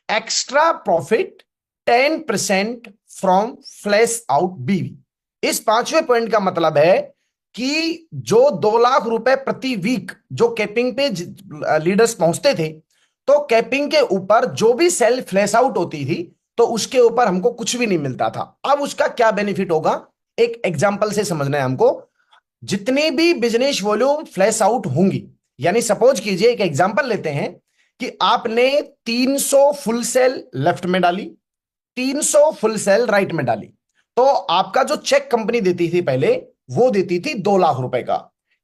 Extra profit 10% from flash out बीवी। इस पांचवें पॉइंट का मतलब है कि जो 2 लाख रुपए प्रति वीक जो कैपिंग पे लीडर्स पहुंचते थे, तो कैपिंग के ऊपर जो भी सेल फ्लैश आउट होती थी तो उसके ऊपर हमको कुछ भी नहीं मिलता था। अब उसका क्या बेनिफिट होगा, एक एग्जांपल से समझना है हमको। जितनी भी बिजनेस वॉल्यूम फ्लैश आउट होंगी, यानी सपोज कीजिए, एक एग्जांपल लेते हैं कि आपने 300 फुल सेल लेफ्ट में डाली, 300 फुल सेल राइट में डाली, तो आपका जो चेक कंपनी देती थी पहले, वो देती थी 2 लाख रुपए का,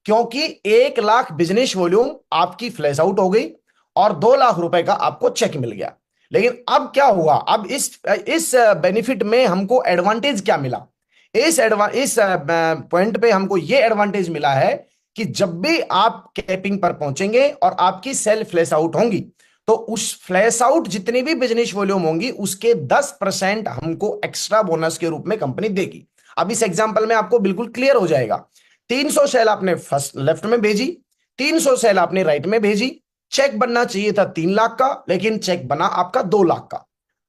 क्योंकि 1 लाख बिजनेस वॉल्यूम आपकी फ्लैश आउट हो गई और 2 लाख रुपए का आपको चेक मिल गया। लेकिन अब क्या हुआ, अब इस बेनिफिट में हमको एडवांटेज क्या मिला, इस पॉइंट पे हमको ये एडवांटेज मिला है कि जब भी आप कैपिंग पर पहुंचेंगे और आपकी सेल फ्लैश आउट होंगी, तो उस फ्लैश आउट जितनी भी बिजनेस वॉल्यूम होंगी उसके 10% हमको एक्स्ट्रा बोनस के रूप में कंपनी देगी। अब इस एग्जांपल में आपको बिल्कुल क्लियर हो जाएगा। 300 सेल आपने फर्स्ट लेफ्ट में भेजी, 300 सेल आपने राइट में भेजी, चेक बनना चाहिए था 3 लाख का, लेकिन चेक बना आपका 2 लाख का।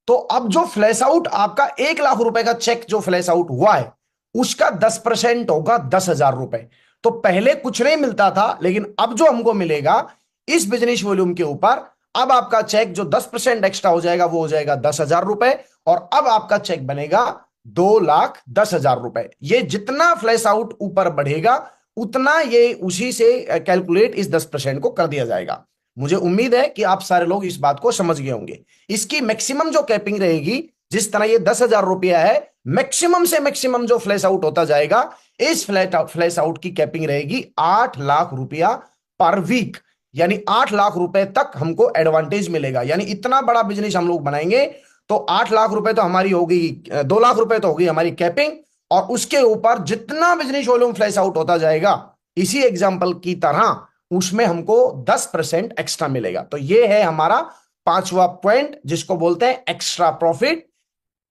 तो अब जो फ्लैश आउट आपका 1 लाख रुपए का चेक जो फ्लैश आउट हुआ है, उसका 10% होगा 10,000 रुपए। तो पहले कुछ नहीं मिलता था, लेकिन अब जो हमको मिलेगा इस बिजनेस वॉल्यूम के ऊपर, अब आपका चेक जो 10% एक्स्ट्रा हो जाएगा वो हो जाएगा 10,000 रुपए, और अब आपका चेक बनेगा 2,10,000 रुपए। ये जितना फ्लैश आउट ऊपर बढ़ेगा उतना ये उसी से कैलकुलेट इस 10% को कर दिया जाएगा। मुझे उम्मीद है कि आप सारे लोग इस बात को समझ गए होंगे। इसकी मैक्सिमम जो कैपिंग रहेगी, जिस तरह ये 10,000 रुपया है, मैक्सिमम से मैक्सिमम जो फ्लैश आउट होता जाएगा, इस फ्लैश आउट की कैपिंग रहेगी 8 लाख रुपया पर वीक। यानी 8 लाख रुपए तक हमको एडवांटेज मिलेगा। यानी इतना बड़ा बिजनेस हम लोग बनाएंगे तो 8 लाख रुपए तो हमारी होगी, 2 लाख रुपए तो होगी हमारी कैपिंग, और उसके ऊपर जितना बिजनेस वॉल्यूम फ्लैश आउट होता जाएगा इसी एग्जाम्पल की तरह, उसमें हमको 10% एक्स्ट्रा मिलेगा। तो ये है हमारा पांचवा पॉइंट, जिसको बोलते हैं extra profit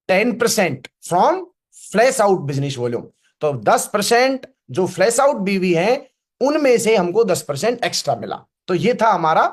10% from flash out business volume. तो 10% जो फ्लैश आउट बीवी है उनमें से हमको 10% एक्स्ट्रा मिला। तो ये था हमारा